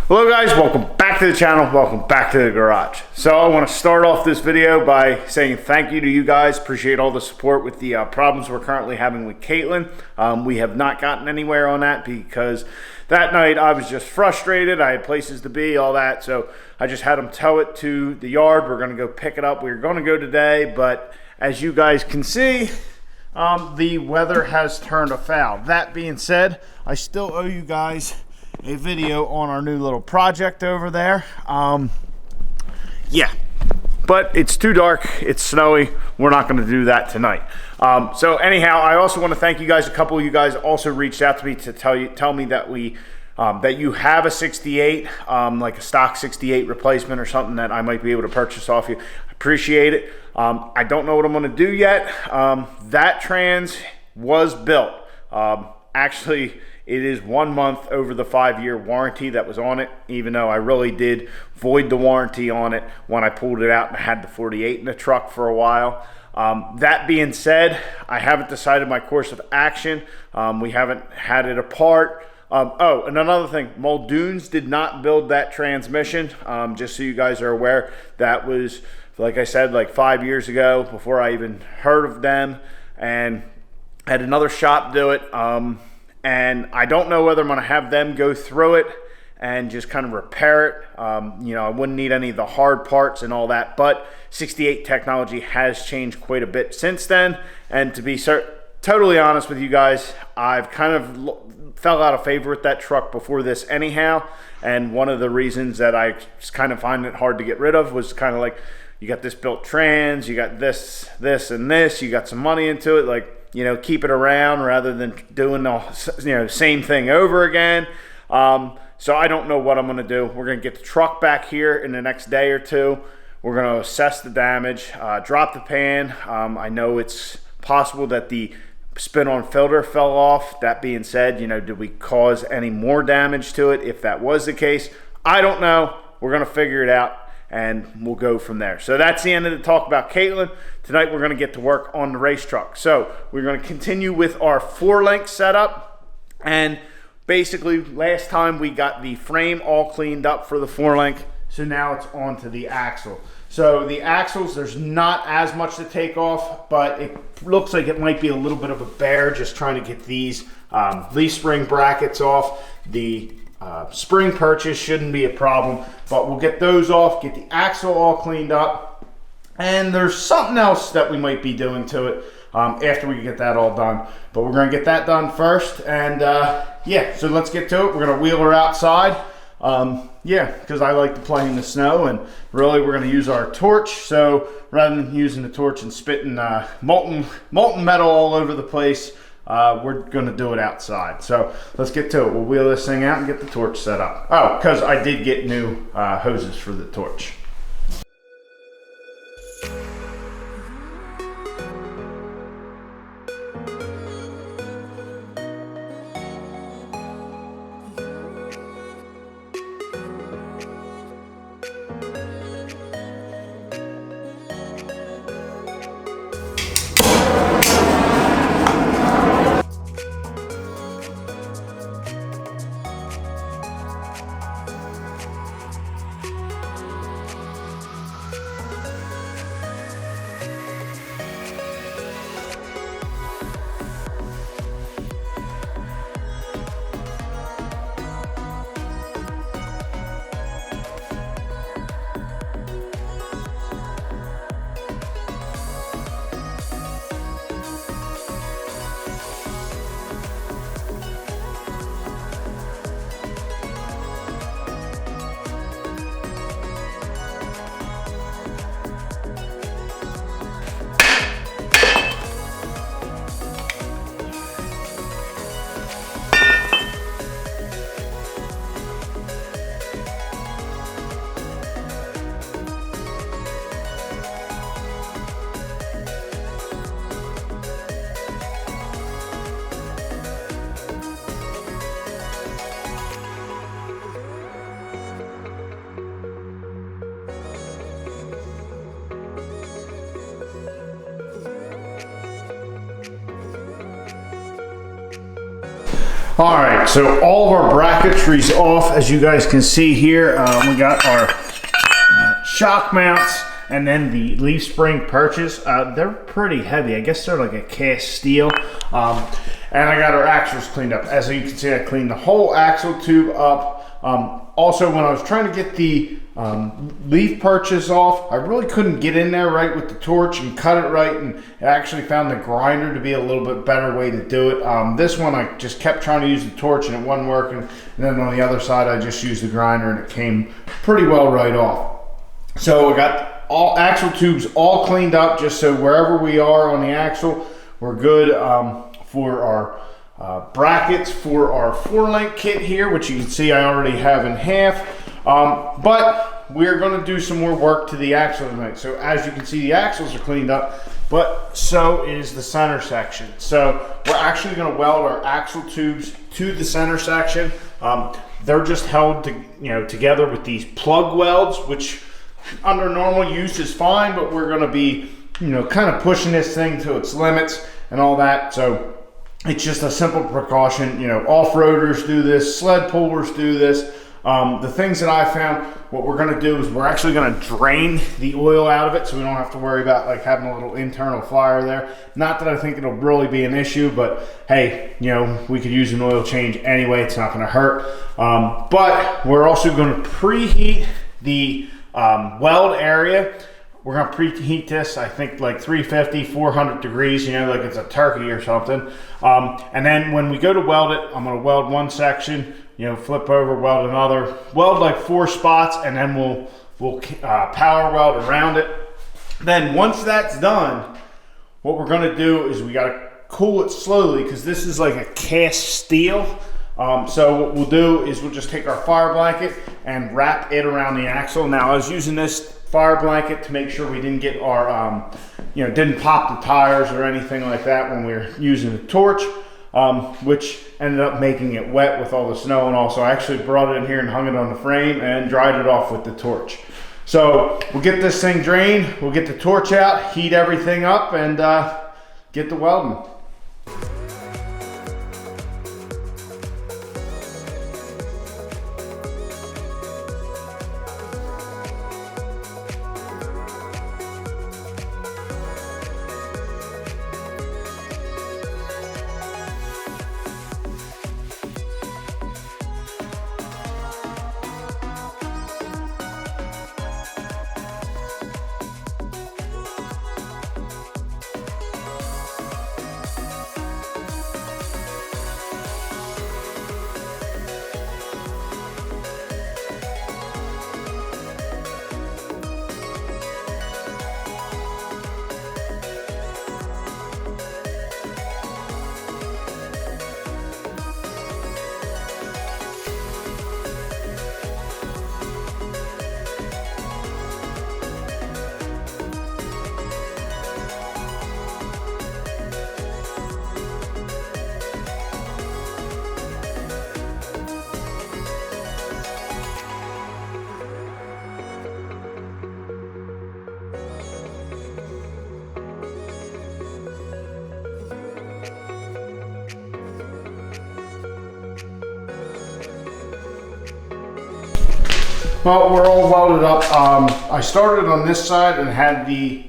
Hello guys, welcome back to the channel, welcome back to the garage. So I want to start off this video by saying thank you to you guys. Appreciate all the support with the problems we're currently having with Caitlin. We have not gotten anywhere on that because that night I was just frustrated. I had places to be, all that. So I just had them tow it to the yard. We're going to go pick it up. We were going to go today, but as you guys can see, the weather has turned afoul. That being said, I still owe you guys a video on our new little project over there. Yeah, but it's too dark, it's snowy, we're not going to do that tonight. So anyhow, I also want to thank you guys. A couple of you guys also reached out to me to tell me that that you have a 68, like a stock 68 replacement or something that I might be able to purchase off you. I appreciate it. I don't know what I'm going to do yet. That trans was built. Actually, it is 1 month over the 5-year warranty that was on it, even though I really did void the warranty on it when I pulled it out and had the 48 in the truck for a while. That being said, I haven't decided my course of action. We haven't had it apart. Oh, and another thing, Muldoon's did not build that transmission. Just so you guys are aware, that was, like I said, like 5 years ago, before I even heard of them, and had another shop do it. And I don't know whether I'm going to have them go through it and just kind of repair it. You know, I wouldn't need any of the hard parts and all that, but 68 technology has changed quite a bit since then. And to be totally honest with you guys, I've kind of fell out of favor with that truck before this anyhow. And one of the reasons that I just kind of find it hard to get rid of was kind of like, you got this built trans, you got this, and this, you got some money into it, like, you know, keep it around rather than doing the same thing over again. So I don't know what I'm going to do. We're going to get the truck back here in the next day or two. We're going to assess the damage, drop the pan. I know it's possible that the spin-on filter fell off. That being said, you know, did we cause any more damage to it? If that was the case, I don't know. We're going to figure it out, and we'll go from there. So that's the end of the talk about Caitlin. Tonight we're going to get to work on the race truck. So we're going to continue with our 4-link setup. And basically last time we got the frame all cleaned up for the 4-link. So now it's on to the axle. So the axles, there's not as much to take off, but it looks like it might be a little bit of a bear just trying to get these leaf spring brackets off. The spring purchase shouldn't be a problem, but we'll get those off, get the axle all cleaned up, and there's something else that we might be doing to it after we get that all done. But we're going to get that done first, and yeah, so let's get to it. We're going to wheel her outside, yeah, because I like to play in the snow, and really we're going to use our torch. So rather than using the torch and spitting molten metal all over the place, we're going to do it outside. So let's get to it. We'll wheel this thing out and get the torch set up. Oh, because I did get new hoses for the torch. All right, so all of our bracketry's off, as you guys can see here. We got our shock mounts and then the leaf spring perches. They're pretty heavy. I guess they're like a cast steel. And I got our axles cleaned up. As you can see, I cleaned the whole axle tube up. Also, when I was trying to get the leaf perches off, I really couldn't get in there right with the torch and cut it right, and I actually found the grinder to be a little bit better way to do it. This one, I just kept trying to use the torch and it wasn't working, and then on the other side, I just used the grinder and it came pretty well right off. So I got all axle tubes all cleaned up, just so wherever we are on the axle, we're good for our brackets for our 4-link kit here, which you can see I already have in half. But we're going to do some more work to the axle tonight. So as you can see, the axles are cleaned up, but so is the center section. So we're actually going to weld our axle tubes to the center section. They're just held together with these plug welds, which under normal use is fine, but we're going to be kind of pushing this thing to its limits and all that. So it's just a simple precaution. Off-roaders do this, sled pullers do this. The things that I found, what we're going to do is we're actually going to drain the oil out of it, so we don't have to worry about like having a little internal fire there. Not that I think it'll really be an issue, but hey, we could use an oil change anyway. It's not going to hurt. But we're also going to preheat the weld area. We're going to preheat this, I think, like 350, 400 degrees, like it's a turkey or something. And then when we go to weld it, I'm going to weld one section, flip over, weld another, weld like 4 spots, and then we'll power weld around it. Then once that's done, what we're going to do is we got to cool it slowly, because this is like a cast steel. So what we'll do is we'll just take our fire blanket and wrap it around the axle. Now I was using this fire blanket to make sure we didn't get our, didn't pop the tires or anything like that when we were using the torch, which ended up making it wet with all the snow and all. So I actually brought it in here and hung it on the frame and dried it off with the torch. So we'll get this thing drained, we'll get the torch out, heat everything up, and get the welding. Well, we're all welded up. I started on this side and had the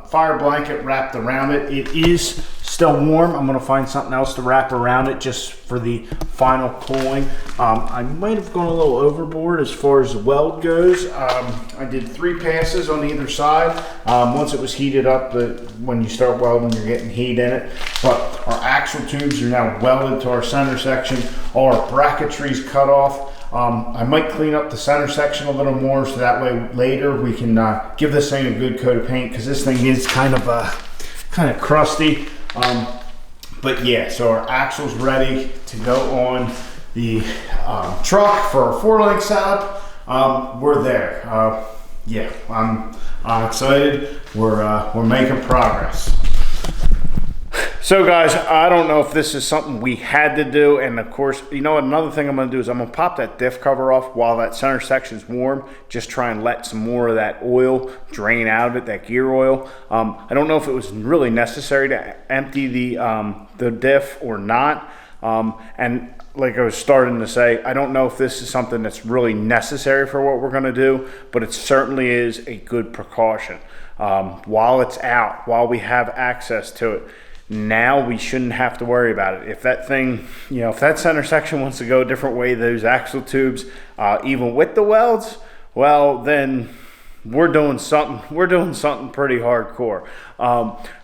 fire blanket wrapped around it. It is still warm. I'm going to find something else to wrap around it just for the final cooling. I might have gone a little overboard as far as the weld goes. I did 3 passes on either side. Once it was heated up, when you start welding, you're getting heat in it. But our axle tubes are now welded to our center section. All our bracketry's cut off. I might clean up the center section a little more, so that way later we can give this thing a good coat of paint, because this thing is kind of crusty. But yeah, so our axle's ready to go on the truck for our 4-link setup. We're there. Yeah, I'm excited. We're making progress. So guys, I don't know if this is something we had to do, and of course, another thing I'm going to do is I'm going to pop that diff cover off while that center section's warm, just try and let some more of that oil drain out of it, that gear oil. I don't know if it was really necessary to empty the diff or not, and like I was starting to say, I don't know if this is something that's really necessary for what we're going to do, but it certainly is a good precaution. While it's out, while we have access to it, now we shouldn't have to worry about it. If that thing, you know, if that center section wants to go a different way, those axle tubes, even with the welds, well, then we're doing something pretty hardcore.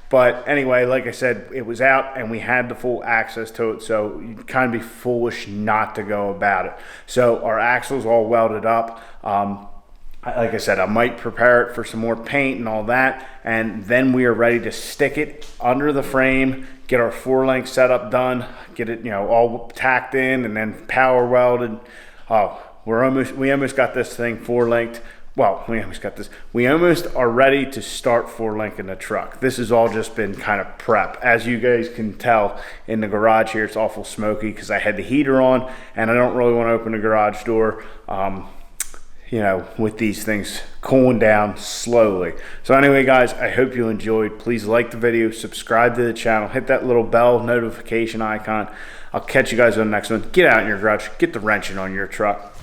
But anyway, like I said, it was out and we had the full access to it, so you'd kind of be foolish not to go about it. So our axle's all welded up. Like I said, I might prepare it for some more paint and all that, and then we are ready to stick it under the frame, get our 4-link setup done, get it, you know, all tacked in, and then power welded. We almost got this thing 4-linked. Well, we almost are ready to start 4-linking the truck. This has all just been kind of prep. As you guys can tell in the garage here, it's awful smoky because I had the heater on, and I don't really want to open the garage door, you know, with these things cooling down slowly. So anyway, guys, I hope you enjoyed. Please like the video, subscribe to the channel, hit that little bell notification icon. I'll catch you guys on the next one. Get out in your garage, get the wrenching on your truck.